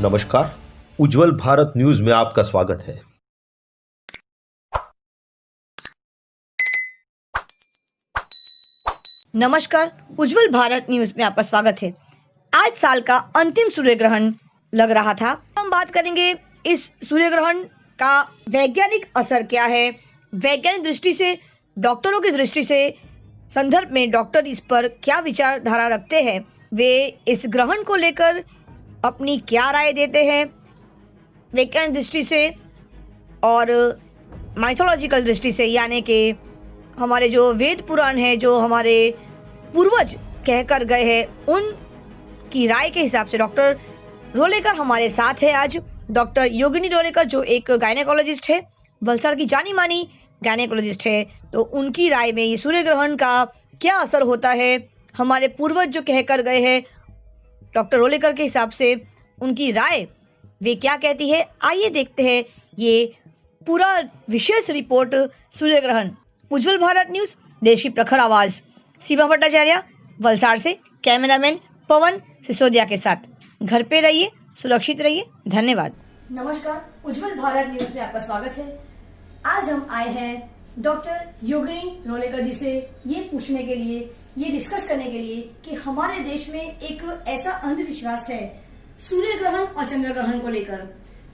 नमस्कार, उज्जवल भारत न्यूज में आपका स्वागत है। नमस्कार, उज्जवल भारत न्यूज में आपका स्वागत है। आज साल का अंतिम सूर्य ग्रहण लग रहा था। हम बात करेंगे इस सूर्य ग्रहण का वैज्ञानिक असर क्या है, वैज्ञानिक दृष्टि से, डॉक्टरों की दृष्टि से, संदर्भ में डॉक्टर इस पर क्या विचारधारा रखते हैं, वे इस ग्रहण को लेकर अपनी क्या राय देते हैं वैज्ञानिक दृष्टि से और माइथोलॉजिकल दृष्टि से, यानी कि हमारे जो वेद पुराण है, जो हमारे पूर्वज कहकर गए हैं, उनकी राय के हिसाब से डॉक्टर रोलेकर हमारे साथ है आज। डॉक्टर योगिनी रोलेकर जो एक गायनेकोलॉजिस्ट है, वलसाड़ की जानी मानी गायनेकोलॉजिस्ट है, तो उनकी राय में ये सूर्य ग्रहण का क्या असर होता है, हमारे पूर्वज जो कहकर गए हैं, डॉक्टर रोलेकर के हिसाब से उनकी राय वे क्या कहती है। आइए देखते हैं ये पूरा विशेष रिपोर्ट सूर्य ग्रहण। उज्जवल भारत न्यूज, देश की प्रखर आवाज। सीमा भट्टाचार्य, वलसाड़ से कैमरामैन पवन सिसोदिया के साथ। घर पे रहिए, सुरक्षित रहिए, धन्यवाद। नमस्कार, उज्जवल भारत न्यूज में आपका स्वागत है। आज हम आए हैं डॉक्टर योगिनी रोलेकर जी से ये पूछने के लिए, ये डिस्कस करने के लिए कि हमारे देश में एक ऐसा अंधविश्वास है सूर्य ग्रहण और चंद्र ग्रहण को लेकर।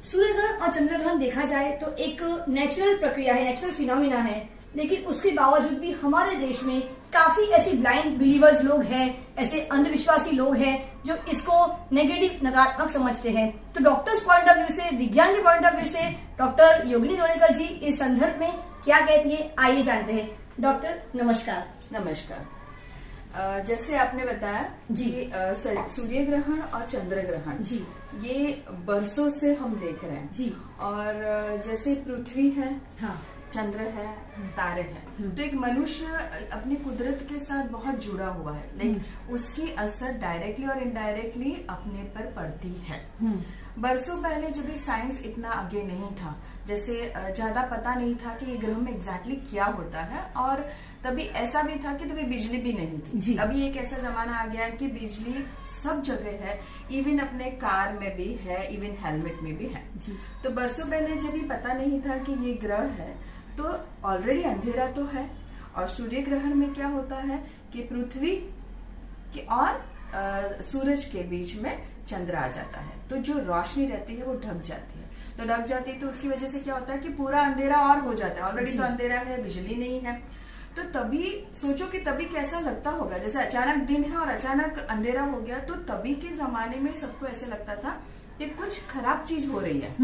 सूर्य ग्रहण और चंद्र ग्रहण देखा जाए तो एक नेचुरल प्रक्रिया है, नेचुरल फिनोमिना है, लेकिन उसके बावजूद भी हमारे देश में काफी ऐसे ब्लाइंड बिलीवर्स लोग हैं, ऐसे अंधविश्वासी लोग हैं जो इसको नेगेटिव, नकारात्मक समझते हैं। तो डॉक्टर्स पॉइंट ऑफ व्यू से, विज्ञान के पॉइंट ऑफ व्यू से डॉक्टर योगिनी रोलेकर जी इस संदर्भ में क्या कहती है, आइए जानते हैं। डॉक्टर नमस्कार। नमस्कार। जैसे आपने बताया जी, सूर्य ग्रहण और चंद्र ग्रहण जी, ये बरसों से हम देख रहे हैं जी। और जैसे पृथ्वी है, हाँ, चंद्र है, तारे हैं, तो एक मनुष्य अपनी कुदरत के साथ बहुत जुड़ा हुआ है, लेकिन उसकी असर डायरेक्टली और इनडायरेक्टली अपने पर पड़ती है। बरसों पहले जब साइंस इतना आगे नहीं था, जैसे ज्यादा पता नहीं था कि ये ग्रह में एग्जैक्टली क्या होता है, और तभी ऐसा भी था कि तभी बिजली भी नहीं थी। अभी एक ऐसा जमाना आ गया है कि बिजली सब जगह है, इवन अपने कार में भी है, इवन हेलमेट में भी है जी। तो बरसों पहले जब भी पता नहीं था कि ये ग्रह है, तो ऑलरेडी अंधेरा तो है। और सूर्य ग्रहण में क्या होता है कि पृथ्वी के और सूरज के बीच में चंद्र आ जाता है, तो जो रोशनी रहती है वो ढक जाती है। तो ढक जाती है तो उसकी वजह से क्या होता है कि पूरा अंधेरा और हो जाता है। ऑलरेडी तो अंधेरा है, बिजली नहीं है, तो तभी सोचो कि तभी कैसा लगता होगा। जैसे अचानक दिन है और अचानक अंधेरा हो गया, तो तभी के जमाने में सबको ऐसे लगता था कि कुछ खराब चीज हो रही है,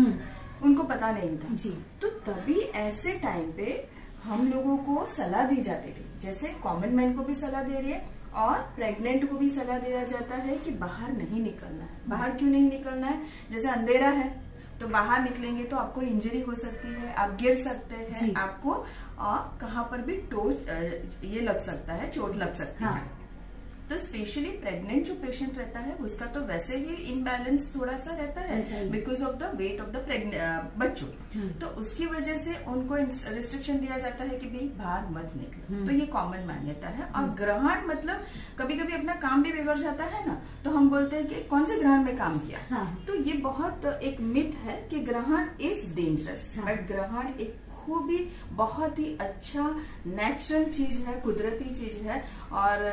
उनको पता नहीं था जी। तो तभी ऐसे टाइम पे हम लोगों को सलाह दी जाती थी, जैसे कॉमन मैन को भी सलाह दे रही है और प्रेग्नेंट को भी सलाह दिया जाता है कि बाहर नहीं निकलना है। बाहर क्यों नहीं निकलना है? जैसे अंधेरा है तो बाहर निकलेंगे तो आपको इंजरी हो सकती है, आप गिर सकते हैं, आपको कहाँ पर भी ये लग सकता है, चोट लग सकती है। तो स्पेशली प्रेग्नेंट जो पेशेंट रहता है उसका तो वैसे ही इम्बैलेंस थोड़ा सा रहता है because of the weight of the बच्चों, तो उसकी वजह से उनको रिस्ट्रिक्शन दिया जाता है कि भाई बाहर मत निकलो। तो ये कॉमन मान्यता है। और ग्रहण मतलब कभी कभी अपना काम भी बिगड़ जाता है ना, तो हम बोलते हैं कि कौन से ग्रहण में काम किया। तो ये बहुत एक मिथ है कि ग्रहण इज डेंजरस, बट ग्रहण एक खूबी बहुत ही अच्छा नेचुरल चीज है, कुदरती चीज है। और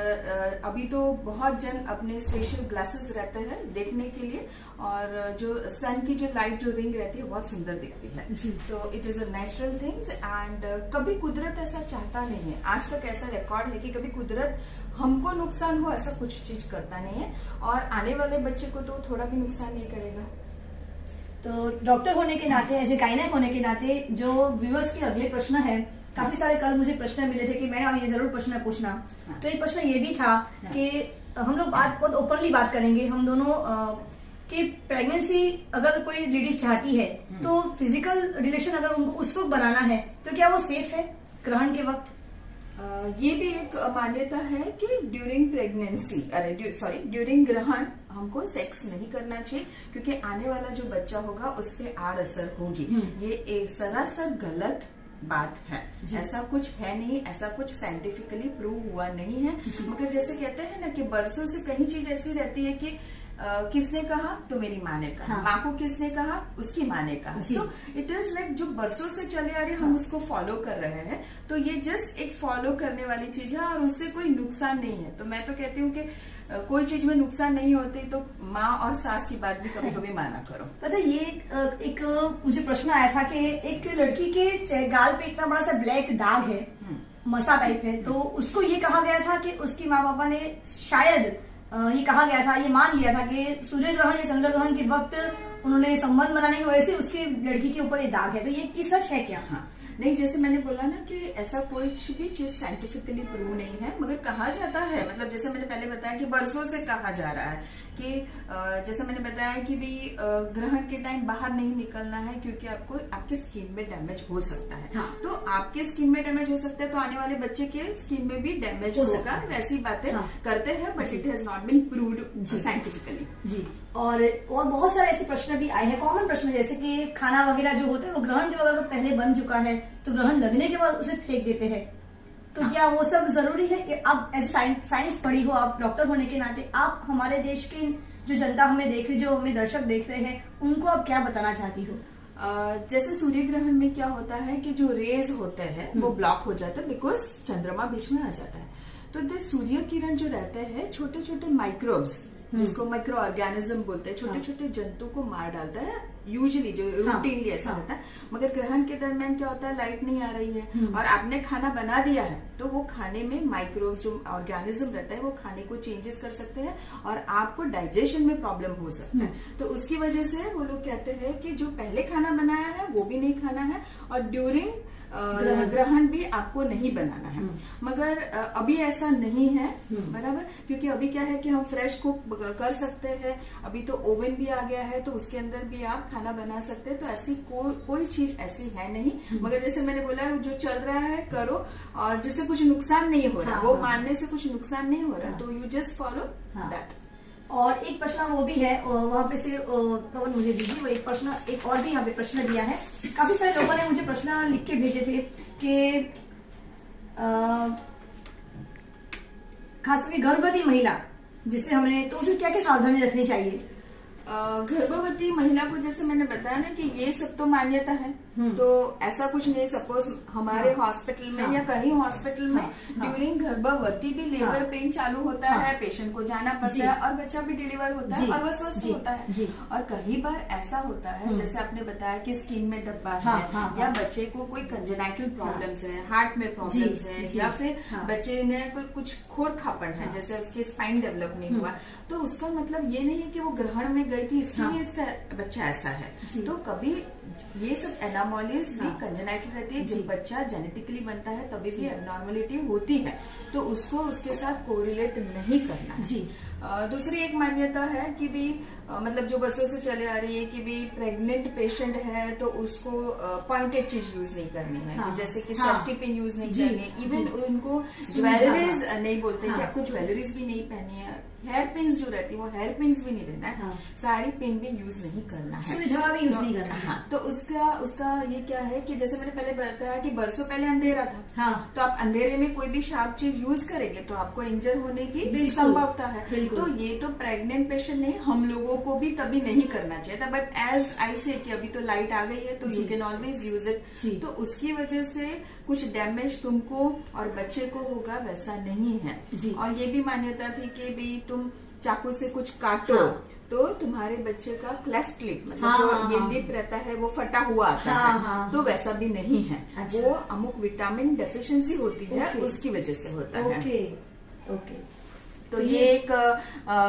अभी तो बहुत जन अपने स्पेशल ग्लासेस रहते हैं देखने के लिए, और जो सन की जो लाइट जो रिंग रहती है बहुत सुंदर दिखती है। तो it is a natural things, and कभी कुदरत ऐसा चाहता नहीं है, आज तक ऐसा रिकॉर्ड है कि कभी कुदरत हमको नुकसान हो ऐसा कुछ चीज करता नहीं है, और आने वाले बच्चे को तो थोड़ा भी नुकसान नहीं करेगा। तो डॉक्टर होने के नाते, ऐसे गायनेक होने के नाते, जो व्यूअर्स के अगले प्रश्न है, काफी सारे कल मुझे प्रश्न मिले थे कि मैडम ये जरूर प्रश्न पूछना। तो एक प्रश्न ये भी था कि हम लोग बहुत ओपनली बात करेंगे हम दोनों कि प्रेगनेंसी अगर कोई लेडीज चाहती है तो फिजिकल रिलेशन अगर उनको उस वक्त बनाना है तो क्या वो सेफ है ग्रहण के वक्त? ये भी एक मान्यता है कि ड्यूरिंग प्रेगनेंसी, ड्यूरिंग ग्रहण हमको सेक्स नहीं करना चाहिए, क्योंकि आने वाला जो बच्चा होगा उस पर आड़ असर होगी। ये एक सरासर गलत बात है, ऐसा कुछ है नहीं, ऐसा कुछ साइंटिफिकली प्रूव हुआ नहीं है। मगर जैसे कहते हैं ना कि बरसों से कहीं चीज ऐसी रहती है कि किसने कहा तो मेरी माँ ने कहा, हाँ। माँ को किसने कहा उसकी माँ ने कहा। सो इट इज लाइक जो बरसों से चले आ रहे हम उसको फॉलो कर रहे हैं, तो ये जस्ट एक फॉलो करने वाली चीज है और उससे कोई नुकसान नहीं है। तो मैं तो कहती हूँ कि कोई चीज में नुकसान नहीं होती तो माँ और सास की बात भी कभी कभी माना करो। पता है, ये एक मुझे प्रश्न आया था कि एक लड़की के गाल पे इतना बड़ा सा ब्लैक दाग है, मसा टाइप है, तो उसको ये कहा गया था कि उसकी माँ पापा ने शायद ये कहा गया था, ये मान लिया था कि सूर्य ग्रहण या चंद्र ग्रहण के वक्त उन्होंने संबंध बनाने की वजह से उसकी लड़की के ऊपर ये दाग है। तो ये सच है क्या? हाँ, नहीं, जैसे मैंने बोला ना कि ऐसा कोई भी चीज साइंटिफिकली प्रूव नहीं है, मगर कहा जाता है, मतलब जैसे मैंने पहले बताया कि बरसों से कहा जा रहा है कि जैसे मैंने बताया कि भी ग्रहण के टाइम बाहर नहीं निकलना है क्योंकि आपको आपके स्किन में डैमेज हो सकता है। हाँ। तो आपके स्किन में डैमेज हो सकता है तो आने वाले बच्चे के स्किन में भी डैमेज होगा, वैसी बातें करते हैं, but it has not been proved scientifically. जी, और बहुत सारे ऐसे प्रश्न भी आए हैं, कॉमन प्रश्न, जैसे कि खाना वगैरह जो होता है वो ग्रहण के वगैरह तो पहले बन चुका है तो ग्रहण लगने के बाद उसे फेंक देते हैं, तो क्या वो सब जरूरी है? कि अब ऐसे साइंस पढ़ी हो, आप डॉक्टर होने के नाते, आप हमारे देश की जो जनता हमें देख रही, जो हमें दर्शक देख रहे हैं, उनको आप क्या बताना चाहती हो? जैसे सूर्य ग्रहण में क्या होता है कि जो रेज होते हैं वो ब्लॉक हो जाता है बिकॉज चंद्रमा बीच में आ जाता है। तो सूर्य किरण जो रहते हैं छोटे छोटे माइक्रोब्स, जिसको माइक्रो ऑर्गेनिज्म बोलते हैं, छोटे छोटे जंतु को मार डालता है यूजुअली, जो रूटीनली ऐसा रहता है। मगर ग्रहण के दरमियान क्या होता है, लाइट नहीं आ रही है और आपने खाना बना दिया है तो वो खाने में माइक्रोब्स जो ऑर्गेनिज्म रहता है वो खाने को चेंजेस कर सकते हैं और आपको डाइजेशन में प्रॉब्लम हो सकता है। तो उसकी वजह से वो लोग कहते हैं कि जो पहले खाना बनाया है वो भी नहीं खाना है और ड्यूरिंग ग्रहण भी आपको नहीं बनाना है। मगर अभी ऐसा नहीं है, बराबर, क्योंकि अभी क्या है कि हम फ्रेश कुक कर सकते हैं, अभी तो ओवन भी आ गया है तो उसके अंदर भी आप खाना बना सकते हैं। तो ऐसी कोई चीज ऐसी है नहीं, मगर जैसे मैंने बोला जो चल रहा है करो और जिससे कुछ नुकसान नहीं हो रहा, वो मानने से कुछ नुकसान नहीं हो रहा, तो यू जस्ट फॉलो दैट। और एक प्रश्न वो भी है वहाँ पे से पवन मुझे दीजिए, वो एक प्रश्न, एक और भी यहाँ पे प्रश्न दिया है, काफी सारे लोगों ने मुझे प्रश्न लिख के भेजे थे कि खास करके गर्भवती महिला जिससे हमने, तो उसे क्या क्या सावधानी रखनी चाहिए? गर्भवती महिला को जैसे मैंने बताया ना कि ये सब तो मान्यता है, तो ऐसा कुछ नहीं, सपोज हमारे हॉस्पिटल में या कहीं हॉस्पिटल में ड्यूरिंग गर्भवती भी लेबर पेन चालू होता है, पेशेंट को जाना पड़ता है और बच्चा भी डिलीवर होता है और वह स्वस्थ होता है। और कई बार ऐसा होता है जैसे आपने बताया कि स्किन में डब्बा है या बच्चे को कोई कंजेनाइटल प्रॉब्लम्स है, हार्ट में प्रॉब्लम्स है, या फिर बच्चे ने कोई कुछ खोर खापन है, जैसे उसके स्पाइन डेवलप नहीं हुआ, तो उसका मतलब ये नहीं है कि वो ग्रहण में गई थी इसलिए इसका बच्चा ऐसा है। तो कभी ये सब एनामोलीज भी कंजेनाइटल रहती है, जब बच्चा जेनेटिकली बनता है तभी भी एबनॉर्मलिटी होती है, तो उसको उसके साथ कोरिलेट नहीं करना है। जी। दूसरी एक मान्यता है कि भी मतलब जो बरसों से चले आ रही है कि भी प्रेग्नेंट पेशेंट है तो उसको पॉइंटेड चीज यूज नहीं करनी है, जैसे कि सेफ्टी पिन यूज नहीं करनी, इवन उनको ज्वेलरीज नहीं बोलते कि आपको ज्वेलरीज भी नहीं पहनी है, हेयर पिन्स जो रहती है वो हेयर पिन्स भी नहीं लेना है, साड़ी पिन भी यूज नहीं करना है, सुई धागा भी यूज नहीं करना है। तो उसका ये क्या है कि जैसे मैंने पहले बताया कि बरसों पहले अंधेरा था, तो आप अंधेरे में कोई भी शार्प चीज यूज करेंगे तो आपको इंजर होने की संभावना है। तो ये तो प्रेग्नेंट पेशेंट नहीं, हम लोगों को भी तभी नहीं करना चाहिए था, बट एज आई से कि अभी तो लाइट आ गई है तो you can always use it. तो उसकी वजह से कुछ डैमेज तुमको और बच्चे को होगा वैसा नहीं है। और ये भी मान्यता थी कि भी तुम चाकू से कुछ काटो तो तुम्हारे बच्चे का क्लेफ्ट लिप, मतलब जो ये लिप रहता है वो फटा हुआ आता है, तो वैसा भी नहीं है। वो अमुक विटामिन डेफिशिएंसी होती है, उसकी वजह से होता है। ओके। तो ये एक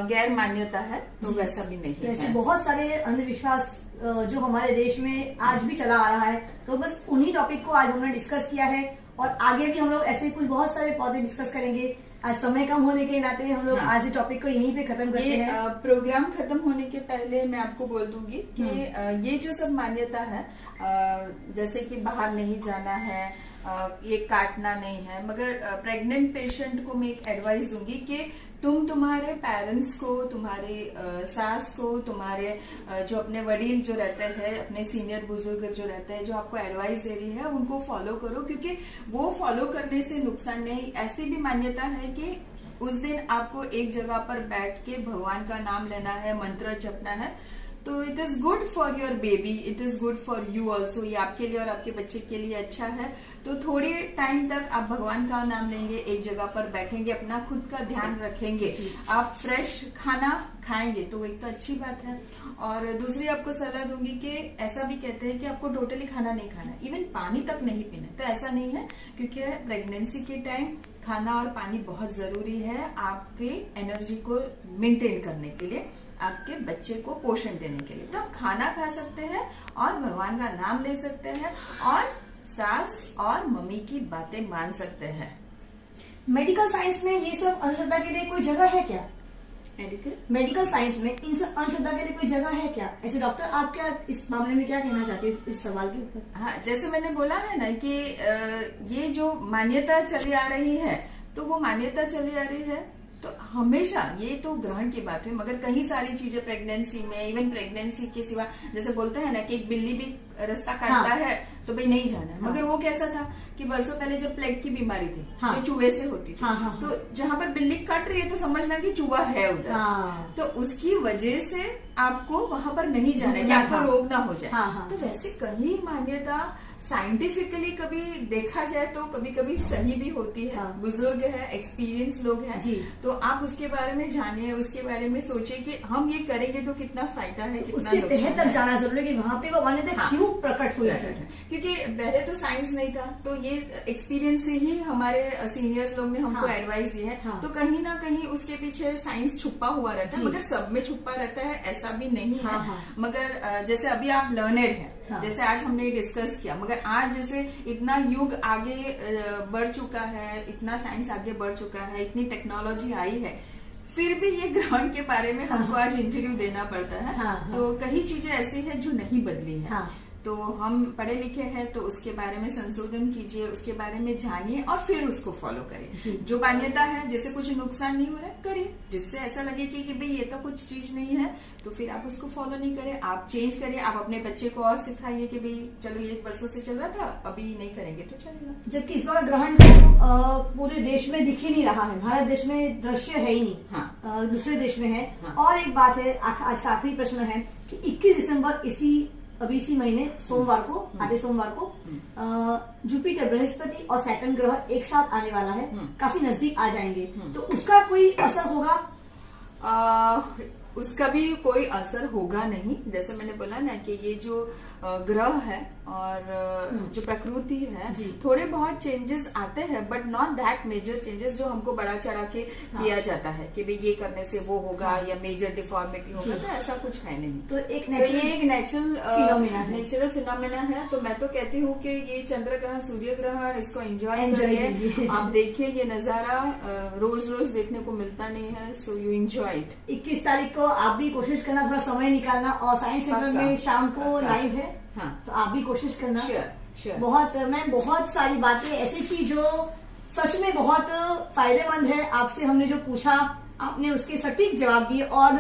गैर मान्यता है, तो वैसा भी नहीं है। ऐसे बहुत सारे अंधविश्वास जो हमारे देश में आज भी चला आ रहा है, तो बस उन्हीं टॉपिक को आज हमने डिस्कस किया है और आगे भी हम लोग ऐसे कुछ बहुत सारे पौधे डिस्कस करेंगे। आज समय कम होने के नाते हम लोग आज इस टॉपिक को यहीं पे खत्म करते हैं। प्रोग्राम खत्म होने के पहले मैं आपको बोल दूंगी कि ये जो सब मान्यता है, जैसे कि बाहर नहीं जाना है, ये काटना नहीं है, मगर प्रेग्नेंट पेशेंट को मैं एक एडवाइस दूंगी कि तुम तुम्हारे पेरेंट्स को, तुम्हारे सास को, तुम्हारे जो अपने वडील जो रहते हैं, अपने सीनियर बुजुर्ग जो रहते हैं, जो आपको एडवाइस दे रही है उनको फॉलो करो, क्योंकि वो फॉलो करने से नुकसान नहीं। ऐसी भी मान्यता है कि उस दिन आपको एक जगह पर बैठ के भगवान का नाम लेना है, मंत्र जपना है। तो it is good for your baby, it is good for you also. ये आपके लिए और आपके बच्चे के लिए अच्छा है। तो थोड़ी टाइम तक आप भगवान का नाम लेंगे, एक जगह पर बैठेंगे, अपना खुद का ध्यान रखेंगे, आप फ्रेश खाना खाएंगे, तो एक तो अच्छी बात है। और दूसरी आपको सलाह दूंगी कि ऐसा भी कहते हैं कि आपको टोटली खाना नहीं खाना, इवन पानी तक नहीं पीना। तो ऐसा नहीं है, क्योंकि प्रेगनेंसी के टाइम खाना और पानी बहुत जरूरी है आपके एनर्जी को मेंटेन करने के लिए, आपके बच्चे को पोषण देने के लिए। तो आप खाना खा सकते हैं और भगवान का नाम ले सकते हैं और सास और मम्मी की बातें मान सकते हैं। मेडिकल साइंस में ये सब अंधश्रद्धा के लिए कोई जगह है क्या? मेडिकल साइंस में इन सब अंधश्रद्धा के लिए कोई जगह है क्या? ऐसे डॉक्टर, आप क्या इस मामले में क्या कहना चाहते हैं इस सवाल के ऊपर? हाँ, जैसे मैंने बोला है ना कि ये जो मान्यता चली आ रही है, तो वो मान्यता चली आ रही है तो हमेशा, ये तो ग्रहण की बात है, मगर कई सारी चीजें प्रेगनेंसी में, इवन प्रेगनेंसी के सिवा, जैसे बोलते हैं ना कि एक बिल्ली भी रास्ता काटता है तो भाई नहीं जाना है। मगर वो कैसा था कि वर्षों पहले जब प्लेग की बीमारी थी, जो चूहे से होती थी, तो जहां पर बिल्ली कट रही है तो समझना कि चूहा है उधर, तो उसकी वजह से आपको वहां पर नहीं जाना है कि आपको रोग ना हो जाए। तो वैसे कई मान्यता साइंटिफिकली कभी देखा जाए तो कभी कभी सही भी होती है। बुजुर्ग है, एक्सपीरियंस लोग हैं, तो आप उसके बारे में जानिए, उसके बारे में सोचिए कि हम ये करेंगे तो कितना फायदा है, कितना उसके तह तक जाना जरूरी है कि वहाँ पे वो मान्यता क्यों प्रकट हुई है। क्योंकि पहले तो साइंस नहीं था, तो ये एक्सपीरियंस से ही हमारे सीनियर्स लोग ने हमको एडवाइस दी है। तो कहीं ना कहीं उसके पीछे साइंस छुपा हुआ रहता है, मगर सब में छुपा रहता है ऐसा भी नहीं है। मगर जैसे अभी आप लर्नेड है, जैसे आज हमने डिस्कस किया, मगर आज जैसे इतना युग आगे बढ़ चुका है, इतना साइंस आगे बढ़ चुका है, इतनी टेक्नोलॉजी आई है, फिर भी ये ग्रहण के बारे में हमको आज इंटरव्यू देना पड़ता है। तो कई चीजें ऐसी है जो नहीं बदली है। तो हम पढ़े लिखे हैं तो उसके बारे में संशोधन कीजिए, उसके बारे में जानिए और फिर उसको फॉलो करें। जो मान्यता है, जैसे कुछ नुकसान नहीं हो रहा है, करिए। जिससे ऐसा लगे कि भाई ये तो कुछ चीज नहीं है, तो फिर आप उसको फॉलो नहीं करें, आप चेंज करिए। आप अपने बच्चे को और सिखाइए कि भाई चलो ये वर्षों से चल रहा था, अभी नहीं करेंगे तो चलेगा। जबकि इस बार ग्रहण तो पूरे देश में दिख ही नहीं रहा है, भारत देश में दृश्य है ही नहीं, दूसरे देश में है। और एक बात है, आज का आखिरी प्रश्न है कि 21 दिसंबर इसी महीने सोमवार को, आधे सोमवार को जुपिटर, बृहस्पति और सैटर्न ग्रह एक साथ आने वाला है, काफी नजदीक आ जाएंगे। तो उसका कोई असर होगा? उसका भी कोई असर होगा नहीं। जैसे मैंने बोला ना कि ये जो ग्रह है और जो प्रकृति है, थोड़े बहुत चेंजेस आते हैं, but not that major changes जो हमको बड़ा चढ़ा के किया जाता है कि भाई ये करने से वो होगा या मेजर डिफॉर्मिटी होगा, तो ऐसा कुछ है नहीं। तो एक नेचुरल फिनोमेना है। तो मैं तो कहती हूँ कि ये चंद्र ग्रहण, सूर्य ग्रहण, इसको एंजॉय करिए। आप देखिए ये नजारा रोज रोज देखने को मिलता नहीं है, सो यू एंजॉय इट। 21 तारीख को आप भी कोशिश करना, थोड़ा समय निकालना, और साइंस सेंटर में शाम को लाइव है। तो आप भी कोशिश करना। मैं बहुत सारी बातें ऐसी थी जो सच में बहुत फायदेमंद है। आपसे हमने जो पूछा, आपने उसके सटीक जवाब दिए, और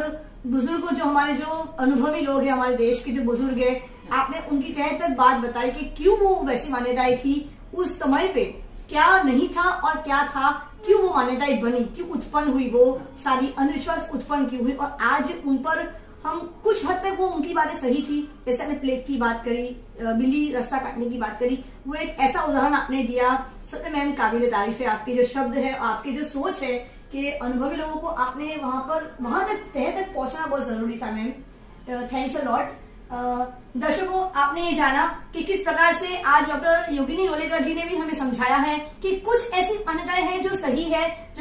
बुजुर्गों, जो हमारे जो अनुभवी लोग हैं, हमारे देश के जो बुजुर्ग हैं, आपने उनकी तह तक बात बताई कि क्यों वो वैसी मान्यताएं थी उस समय पे, क्या नहीं था और क्या था, क्यों वो मान्यताएं बनी, क्यों उत्पन्न हुई, वो सारी अंधविश्वास उत्पन्न क्यों हुई, और आज उन पर हम कुछ हद तक वो उनकी बातें सही थी। जैसे आपने प्लेग की बात करी, बिल्ली रास्ता काटने की बात करी, वो एक ऐसा उदाहरण आपने दिया। सत्य मैम, काबिल तारीफ है आपके जो शब्द है, आपकी जो सोच है कि अनुभवी लोगों को आपने वहां तक तह तक पहुंचना बहुत जरूरी था मैम। Thanks a lot. दर्शकों, आपने ये जाना कि किस प्रकार से आज डॉक्टर योगिनी रोलेकर जी ने भी हमें समझाया है कि कुछ ऐसी मान्यताएं हैं जो सही है,